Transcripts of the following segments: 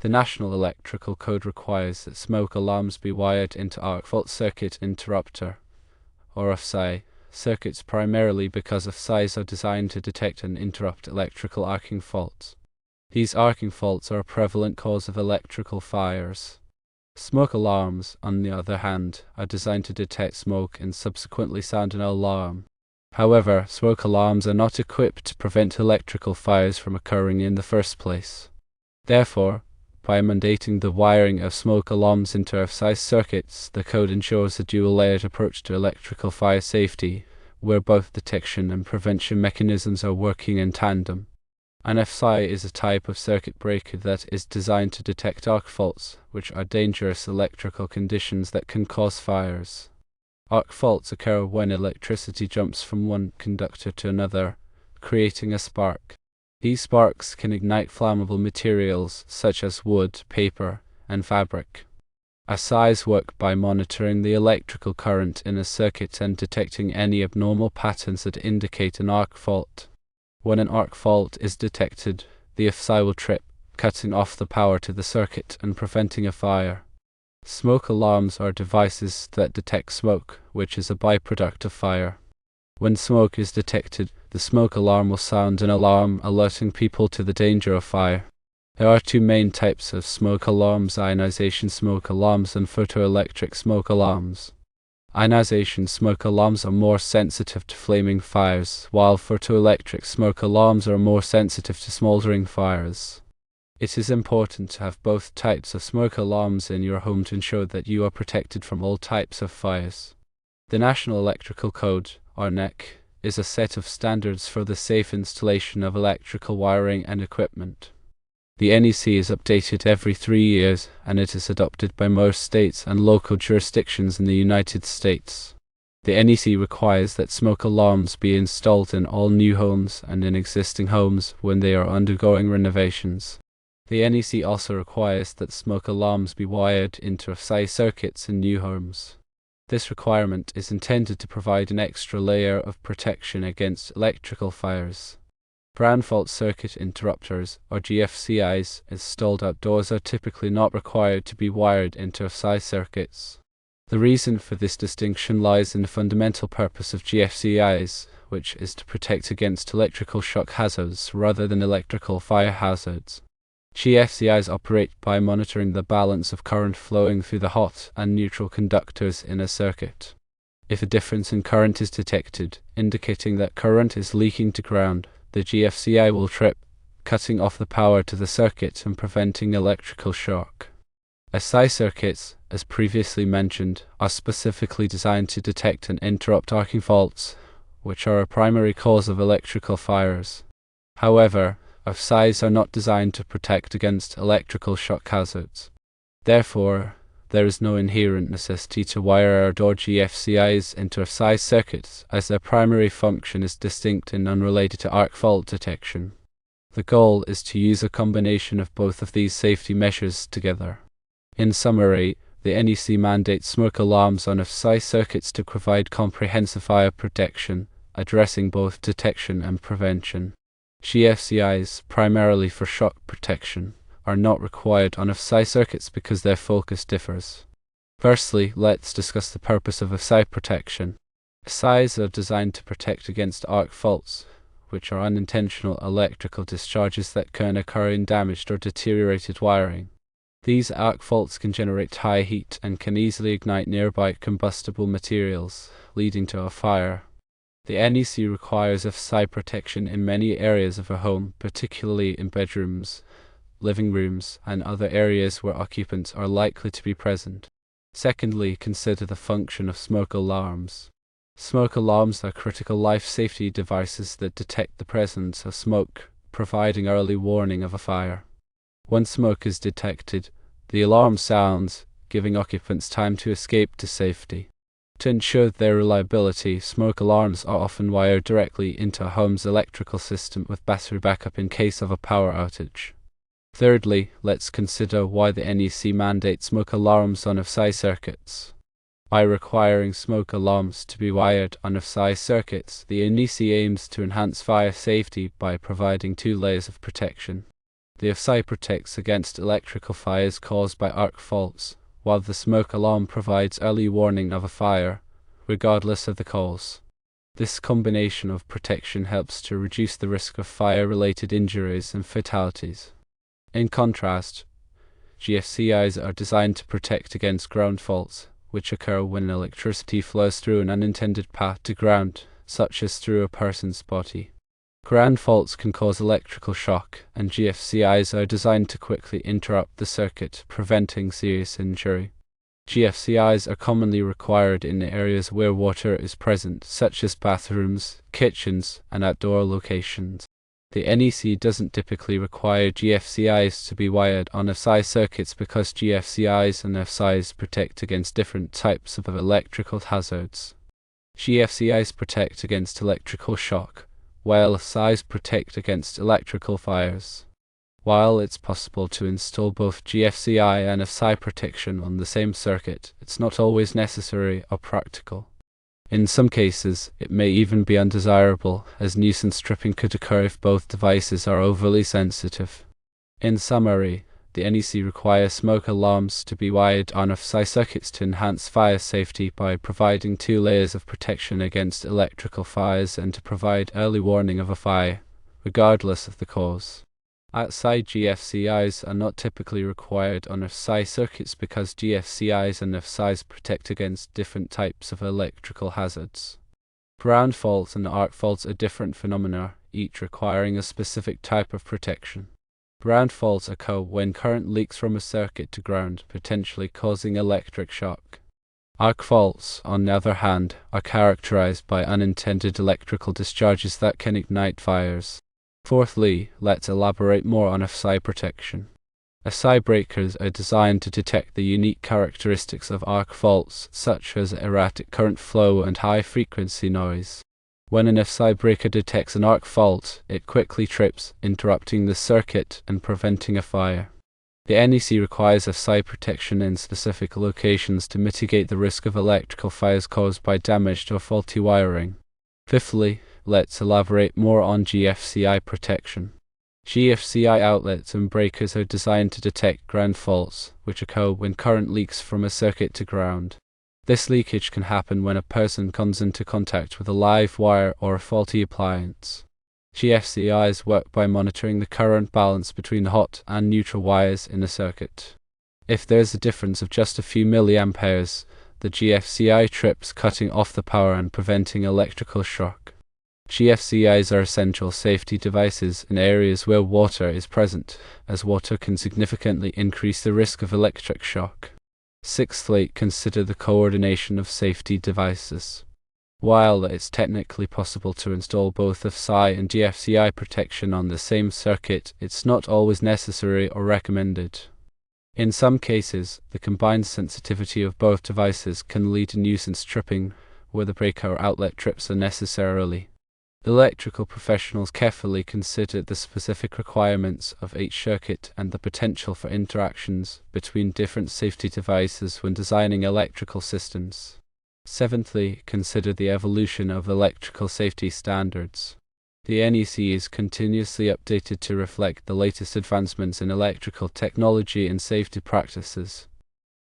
The National Electrical Code requires that smoke alarms be wired into arc fault circuit interrupter, or AFCI, circuits primarily because AFCIs are designed to detect and interrupt electrical arcing faults. These arcing faults are a prevalent cause of electrical fires. Smoke alarms, on the other hand, are designed to detect smoke and subsequently sound an alarm. However, smoke alarms are not equipped to prevent electrical fires from occurring in the first place. Therefore, by mandating the wiring of smoke alarms into AFCI circuits, the code ensures a dual-layered approach to electrical fire safety, where both detection and prevention mechanisms are working in tandem. An AFCI is a type of circuit breaker that is designed to detect arc faults, which are dangerous electrical conditions that can cause fires. Arc faults occur when electricity jumps from one conductor to another, creating a spark. These sparks can ignite flammable materials such as wood, paper, and fabric. AFCIs work by monitoring the electrical current in a circuit and detecting any abnormal patterns that indicate an arc fault. When an arc fault is detected, the AFCI will trip, cutting off the power to the circuit and preventing a fire. Smoke alarms are devices that detect smoke, which is a byproduct of fire. When smoke is detected, the smoke alarm will sound an alarm alerting people to the danger of fire. There are two main types of smoke alarms: ionization smoke alarms and photoelectric smoke alarms. Ionization smoke alarms are more sensitive to flaming fires, while photoelectric smoke alarms are more sensitive to smoldering fires. It is important to have both types of smoke alarms in your home to ensure that you are protected from all types of fires. The National Electrical Code, or NEC, is a set of standards for the safe installation of electrical wiring and equipment. The NEC is updated every 3 years, and it is adopted by most states and local jurisdictions in the United States. The NEC requires that smoke alarms be installed in all new homes and in existing homes when they are undergoing renovations. The NEC also requires that smoke alarms be wired into AFCI circuits in new homes. This requirement is intended to provide an extra layer of protection against electrical fires. Ground fault circuit interrupters, or GFCIs, installed outdoors are typically not required to be wired into AFCI circuits. The reason for this distinction lies in the fundamental purpose of GFCIs, which is to protect against electrical shock hazards rather than electrical fire hazards. GFCIs operate by monitoring the balance of current flowing through the hot and neutral conductors in a circuit. If a difference in current is detected, indicating that current is leaking to ground, the GFCI will trip, cutting off the power to the circuit and preventing electrical shock. AFCI circuits, as previously mentioned, are specifically designed to detect and interrupt arcing faults, which are a primary cause of electrical fires. However, AFCIs are not designed to protect against electrical shock hazards. Therefore, there is no inherent necessity to wire or outdoor GFCIs into AFCI circuits, as their primary function is distinct and unrelated to arc fault detection. The goal is to use a combination of both of these safety measures together. In summary, the NEC mandates smoke alarms on AFCI circuits to provide comprehensive fire protection, addressing both detection and prevention. GFCIs, primarily for shock protection, are not required on AFCI circuits because their focus differs. Firstly, let's discuss the purpose of AFCI protection. AFCIs are designed to protect against arc faults, which are unintentional electrical discharges that can occur in damaged or deteriorated wiring. These arc faults can generate high heat and can easily ignite nearby combustible materials, leading to a fire. The NEC requires AFCI protection in many areas of a home, particularly in bedrooms, living rooms, and other areas where occupants are likely to be present. Secondly, consider the function of smoke alarms. Smoke alarms are critical life safety devices that detect the presence of smoke, providing early warning of a fire. When smoke is detected, the alarm sounds, giving occupants time to escape to safety. To ensure their reliability, smoke alarms are often wired directly into a home's electrical system with battery backup in case of a power outage. Thirdly, let's consider why the NEC mandates smoke alarms on AFCI circuits. By requiring smoke alarms to be wired on AFCI circuits, the NEC aims to enhance fire safety by providing two layers of protection. The AFCI protects against electrical fires caused by arc faults, while the smoke alarm provides early warning of a fire, regardless of the cause. This combination of protection helps to reduce the risk of fire-related injuries and fatalities. In contrast, GFCIs are designed to protect against ground faults, which occur when electricity flows through an unintended path to ground, such as through a person's body. Ground faults can cause electrical shock, and GFCIs are designed to quickly interrupt the circuit, preventing serious injury. GFCIs are commonly required in areas where water is present, such as bathrooms, kitchens, and outdoor locations. The NEC doesn't typically require GFCIs to be wired on AFCI circuits because GFCIs and AFCIs protect against different types of electrical hazards. GFCIs protect against electrical shock, while AFCIs protect against electrical fires. While it's possible to install both GFCI and AFCI protection on the same circuit, it's not always necessary or practical. In some cases, it may even be undesirable, as nuisance tripping could occur if both devices are overly sensitive. In summary, the NEC requires smoke alarms to be wired on AFCI circuits to enhance fire safety by providing 2 layers of protection against electrical fires and to provide early warning of a fire, regardless of the cause. Outside GFCIs are not typically required on AFCI circuits because GFCIs and AFCIs protect against different types of electrical hazards. Ground faults and arc faults are different phenomena, each requiring a specific type of protection. Ground faults occur when current leaks from a circuit to ground, potentially causing electric shock. Arc faults, on the other hand, are characterized by unintended electrical discharges that can ignite fires. Fourthly, let's elaborate more on AFCI protection. AFCI breakers are designed to detect the unique characteristics of arc faults, such as erratic current flow and high-frequency noise. When an AFCI breaker detects an arc fault, it quickly trips, interrupting the circuit and preventing a fire. The NEC requires AFCI protection in specific locations to mitigate the risk of electrical fires caused by damaged or faulty wiring. Fifthly, let's elaborate more on GFCI protection. GFCI outlets and breakers are designed to detect ground faults, which occur when current leaks from a circuit to ground. This leakage can happen when a person comes into contact with a live wire or a faulty appliance. GFCIs work by monitoring the current balance between hot and neutral wires in a circuit. If there is a difference of just a few milliamperes, the GFCI trips, cutting off the power and preventing electrical shock. GFCIs are essential safety devices in areas where water is present, as water can significantly increase the risk of electric shock. Sixthly, consider the coordination of safety devices. While it's technically possible to install both AFCI and GFCI protection on the same circuit, it's not always necessary or recommended. In some cases, the combined sensitivity of both devices can lead to nuisance tripping, where the breaker or outlet trips unnecessarily. Electrical professionals carefully consider the specific requirements of each circuit and the potential for interactions between different safety devices when designing electrical systems. Seventhly, consider the evolution of electrical safety standards. The NEC is continuously updated to reflect the latest advancements in electrical technology and safety practices.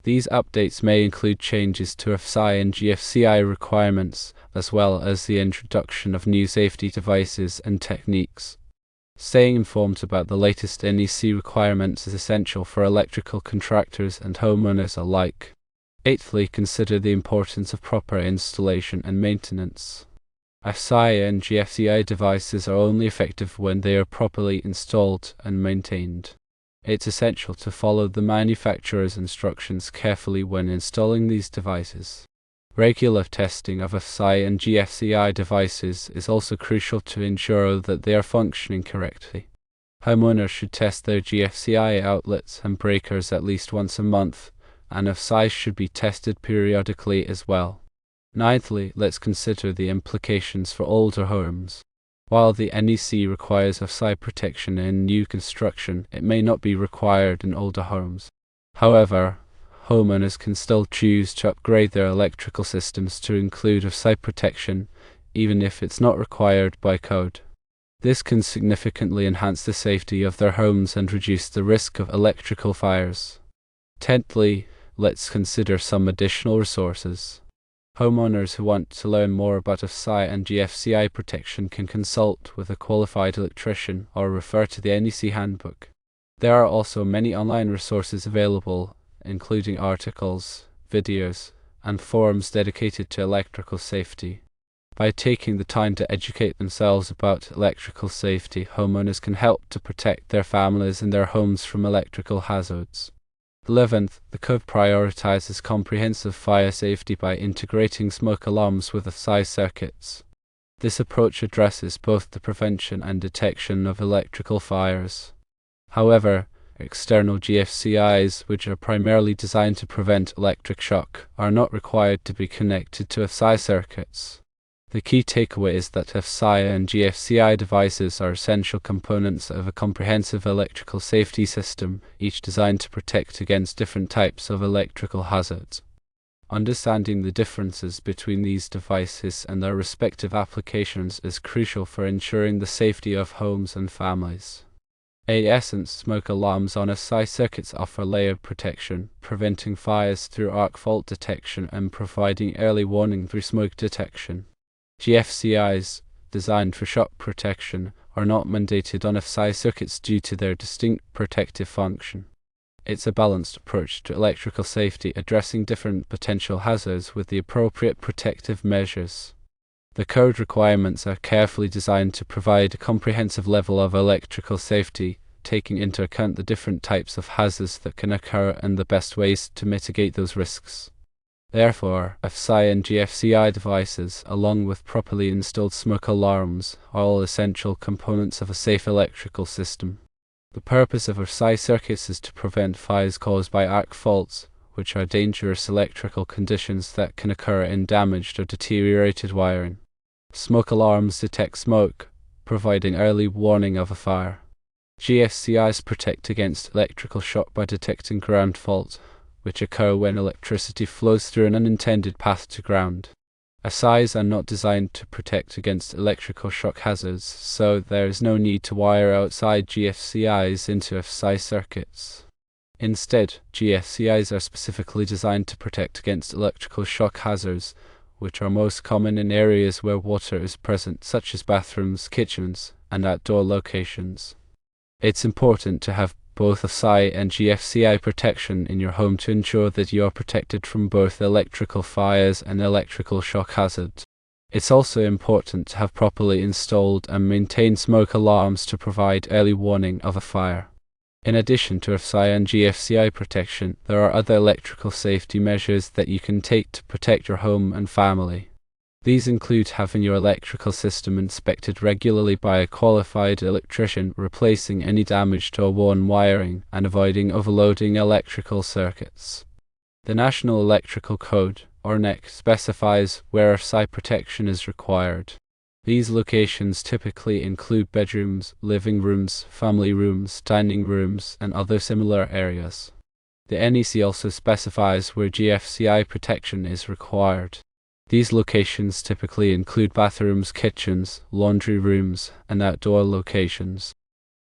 These updates may include changes to AFCI and GFCI requirements, as well as the introduction of new safety devices and techniques. Staying informed about the latest NEC requirements is essential for electrical contractors and homeowners alike. Eighthly, consider the importance of proper installation and maintenance. AFCI and GFCI devices are only effective when they are properly installed and maintained. It's essential to follow the manufacturer's instructions carefully when installing these devices. Regular testing of AFCI and GFCI devices is also crucial to ensure that they are functioning correctly. Homeowners should test their GFCI outlets and breakers at least once a month, and AFCI should be tested periodically as well. Ninthly, let's consider the implications for older homes. While the NEC requires AFCI protection in new construction, it may not be required in older homes. However, homeowners can still choose to upgrade their electrical systems to include AFCI protection, even if it's not required by code. This can significantly enhance the safety of their homes and reduce the risk of electrical fires. 10thly, let's consider some additional resources. Homeowners who want to learn more about AFCI and GFCI protection can consult with a qualified electrician or refer to the NEC handbook. There are also many online resources available, including articles, videos, and forums dedicated to electrical safety. By taking the time to educate themselves about electrical safety, homeowners can help to protect their families and their homes from electrical hazards. 11th, the code prioritizes comprehensive fire safety by integrating smoke alarms with AFCI circuits. This approach addresses both the prevention and detection of electrical fires. However, external GFCIs, which are primarily designed to prevent electric shock, are not required to be connected to AFCI circuits. The key takeaway is that AFCI and GFCI devices are essential components of a comprehensive electrical safety system, each designed to protect against different types of electrical hazards. Understanding the differences between these devices and their respective applications is crucial for ensuring the safety of homes and families. In essence, smoke alarms on AFCI circuits offer layered protection, preventing fires through arc fault detection and providing early warning through smoke detection. GFCIs, designed for shock protection, are not mandated on AFCI circuits due to their distinct protective function. It's a balanced approach to electrical safety, addressing different potential hazards with the appropriate protective measures. The code requirements are carefully designed to provide a comprehensive level of electrical safety, taking into account the different types of hazards that can occur and the best ways to mitigate those risks. Therefore, AFCI and GFCI devices, along with properly installed smoke alarms, are all essential components of a safe electrical system. The purpose of AFCI circuits is to prevent fires caused by arc faults, which are dangerous electrical conditions that can occur in damaged or deteriorated wiring. Smoke alarms detect smoke, providing early warning of a fire. GFCIs protect against electrical shock by detecting ground faults, which occur when electricity flows through an unintended path to ground. AFCIs are not designed to protect against electrical shock hazards, so there is no need to wire outside GFCIs into AFCI circuits. Instead, GFCIs are specifically designed to protect against electrical shock hazards, which are most common in areas where water is present, such as bathrooms, kitchens, and outdoor locations. It's important to have both AFCI and GFCI protection in your home to ensure that you are protected from both electrical fires and electrical shock hazards. It's also important to have properly installed and maintained smoke alarms to provide early warning of a fire. In addition to AFCI and GFCI protection, there are other electrical safety measures that you can take to protect your home and family. These include having your electrical system inspected regularly by a qualified electrician, replacing any damage to a worn wiring, and avoiding overloading electrical circuits. The National Electrical Code, or NEC, specifies where AFCI protection is required. These locations typically include bedrooms, living rooms, family rooms, dining rooms, and other similar areas. The NEC also specifies where GFCI protection is required. These locations typically include bathrooms, kitchens, laundry rooms, and outdoor locations.